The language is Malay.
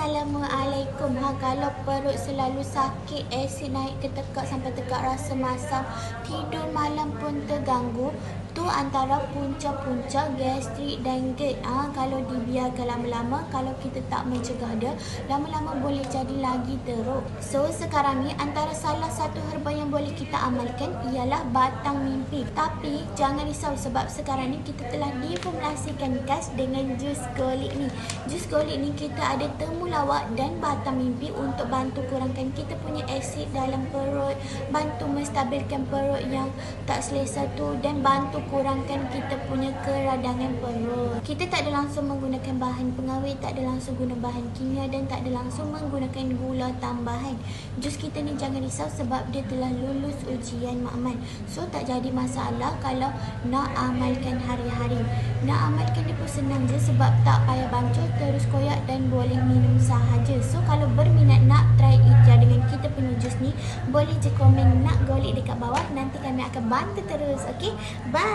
Assalamualaikum. Kalau perut selalu sakit, asid naik ke tekak sampai tekak rasa masam, tidur malam pun terganggu, tu antara punca-punca gastrik dan GERD. Kalau dibiarkan lama-lama, kalau kita tak mencegah dia, lama-lama boleh jadi lagi teruk. So sekarang ni antara salah satu herba yang boleh kita amalkan ialah batang mimpi. Tapi jangan risau sebab sekarang ni kita telah diformulasikan khas dengan jus golik ni. Jus golik ni kita ada temulawak dan batang mimpi untuk bantu kurangkan kita punya asid dalam perut, bantu menstabilkan perut yang tak selesa tu, dan bantu kurangkan kita punya keradangan perut. Kita tak ada langsung menggunakan bahan pengawet, tak ada langsung guna bahan kimia, dan tak ada langsung menggunakan gula tambahan. Jus kita ni jangan risau sebab dia telah lulus ujian makmal. So tak jadi masalah kalau nak amalkan hari-hari. Nak amalkan dia pun senang je sebab tak payah bancuh, terus koyak dan boleh minum sahaja. So kalau berminat nak try ikhtiar dengan kita punya jus ni, boleh je komen nak golik dekat bawah. Nanti kami akan bantu terus. Okay, bye.